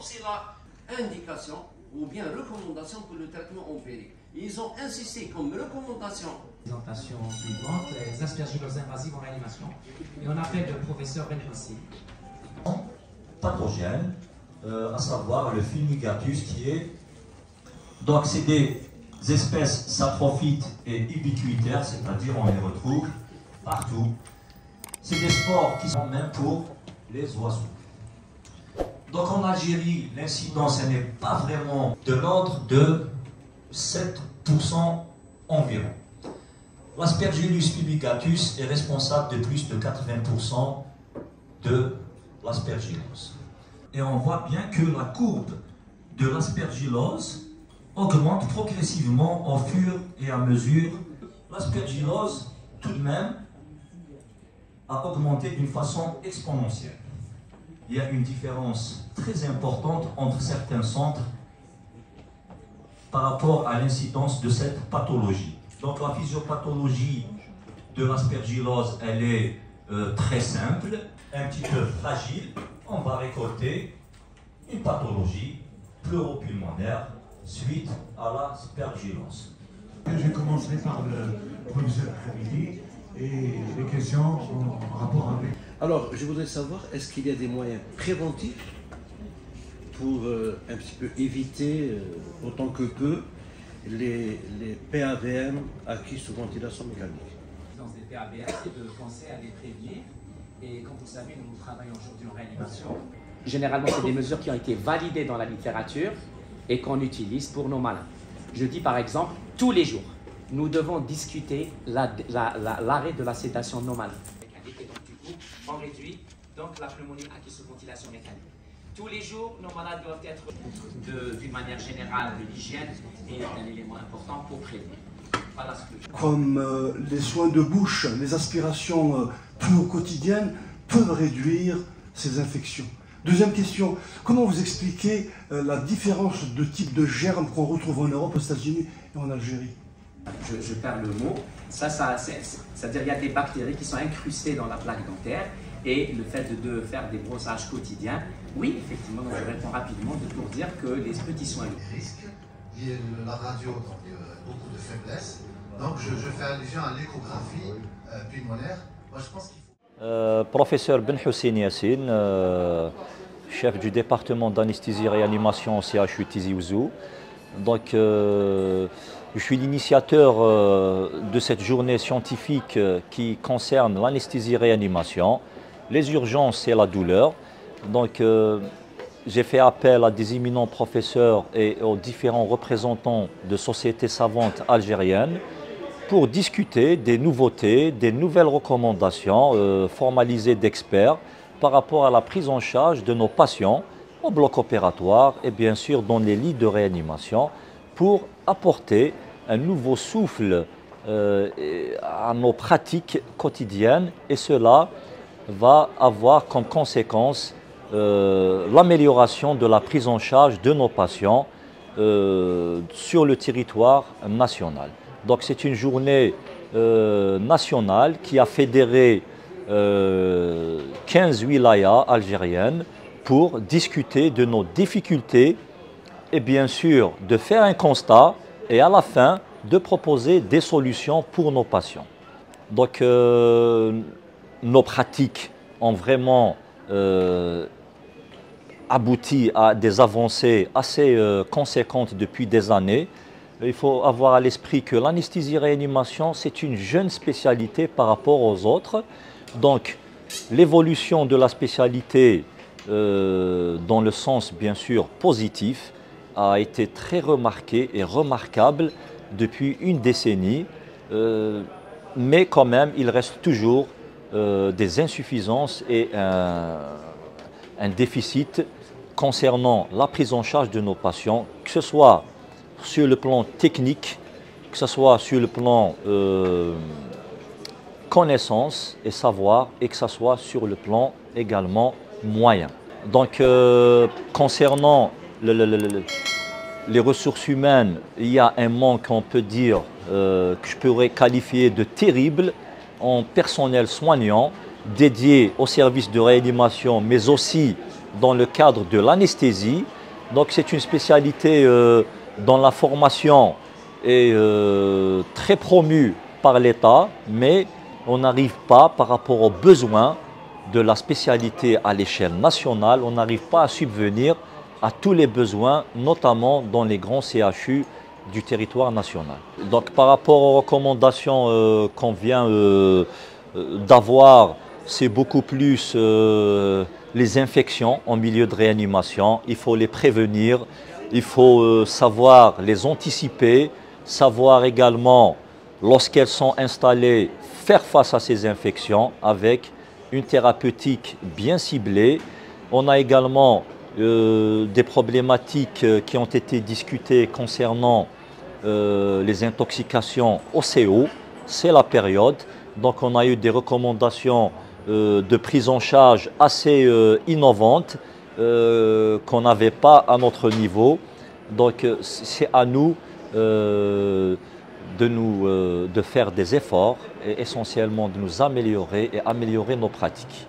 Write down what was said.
c'est l'indication ou bien recommandation pour le traitement empirique. Ils ont insisté comme recommandation. Présentation suivante, les aspergilloses invasives en réanimation. Et on appelle le professeur Benhossi. Pathogène, à savoir le Fumigatus qui est... Donc c'est des espèces saprophytes et ubiquitaires, c'est-à-dire on les retrouve partout. C'est des spores qui sont même pour les oiseaux. Donc en Algérie, l'incidence n'est pas vraiment de l'ordre de 7% environ. L'Aspergillus fumigatus est responsable de plus de 80% de l'aspergillose. Et on voit bien que la courbe de l'aspergillose augmente progressivement au fur et à mesure. L'aspergillose, tout de même, a augmenté d'une façon exponentielle. Il y a une différence très importante entre certains centres par rapport à l'incidence de cette pathologie. Donc la physiopathologie de l'aspergillose, elle est très simple, un petit peu fragile. On va récolter une pathologie pleuropulmonaire suite à l'aspergillose. Je commencerai par le professeur Hamidi et les questions en rapport avec... Alors, je voudrais savoir, est-ce qu'il y a des moyens préventifs pour un petit peu éviter, autant que peu, les PAVM acquis sous ventilation mécanique? Dans des PAVM, c'est de penser à les prévenir. Et comme vous savez, nous travaillons aujourd'hui en réanimation. Généralement, c'est des mesures qui ont été validées dans la littérature et qu'on utilise pour nos malades. Je dis par exemple, tous les jours, nous devons discuter l'arrêt de la sédation de nos malades. Et donc, du coup, on réduit donc, la pneumonie acquise sous ventilation mécanique. Tous les jours, nos malades doivent être d'une manière générale de l'hygiène et un élément important pour prévenir. Voilà ce que je... Comme les soins de bouche, les aspirations plus quotidiennes peuvent réduire ces infections. Deuxième question, comment vous expliquez la différence de type de germes qu'on retrouve en Europe, aux États-Unis et en Algérie? Je perds le mot. C'est-à-dire qu'il y a des bactéries qui sont incrustées dans la plaque dentaire et le fait de faire des brossages quotidiens, oui, effectivement, donc je réponds rapidement pour dire que les petits soins... Risque, la radio, donc beaucoup de faiblesse. Donc je fais allusion à l'échographie pulmonaire. Moi je pense qu'il faut... Professeur Benhossi Yassine, chef du département d'anesthésie-réanimation au CHU Tizi Ouzou. Donc, je suis l'initiateur de cette journée scientifique qui concerne l'anesthésie-réanimation, les urgences et la douleur. Donc, j'ai fait appel à des éminents professeurs et aux différents représentants de sociétés savantes algériennes pour discuter des nouveautés, des nouvelles recommandations formalisées d'experts par rapport à la prise en charge de nos patients au bloc opératoire et bien sûr dans les lits de réanimation pour apporter un nouveau souffle à nos pratiques quotidiennes et cela va avoir comme conséquence l'amélioration de la prise en charge de nos patients sur le territoire national. Donc c'est une journée nationale qui a fédéré 15 wilayas algériennes pour discuter de nos difficultés et bien sûr de faire un constat et à la fin de proposer des solutions pour nos patients. Donc nos pratiques ont vraiment abouti à des avancées assez conséquentes depuis des années. Il faut avoir à l'esprit que l'anesthésie-réanimation, c'est une jeune spécialité par rapport aux autres. Donc, l'évolution de la spécialité, dans le sens bien sûr positif, a été très remarquée et remarquable depuis une décennie. Mais quand même, il reste toujours des insuffisances et un déficit concernant la prise en charge de nos patients, que ce soit sur le plan technique, que ce soit sur le plan connaissance et savoir, et que ce soit sur le plan également moyen. Donc, concernant les ressources humaines, il y a un manque, on peut dire, que je pourrais qualifier de terrible en personnel soignant dédié au service de réanimation, mais aussi dans le cadre de l'anesthésie. Donc c'est une spécialité dont la formation est très promue par l'État, mais on n'arrive pas, par rapport aux besoins de la spécialité à l'échelle nationale, on n'arrive pas à subvenir à tous les besoins, notamment dans les grands CHU du territoire national. Donc par rapport aux recommandations qu'on vient d'avoir, c'est beaucoup plus les infections en milieu de réanimation. Il faut les prévenir, il faut savoir les anticiper, savoir également, lorsqu'elles sont installées, faire face à ces infections avec une thérapeutique bien ciblée. On a également des problématiques qui ont été discutées concernant les intoxications au CO. C'est la période. Donc on a eu des recommandations de prise en charge assez innovantes qu'on n'avait pas à notre niveau. Donc c'est à nous de faire des efforts et essentiellement de nous améliorer et améliorer nos pratiques.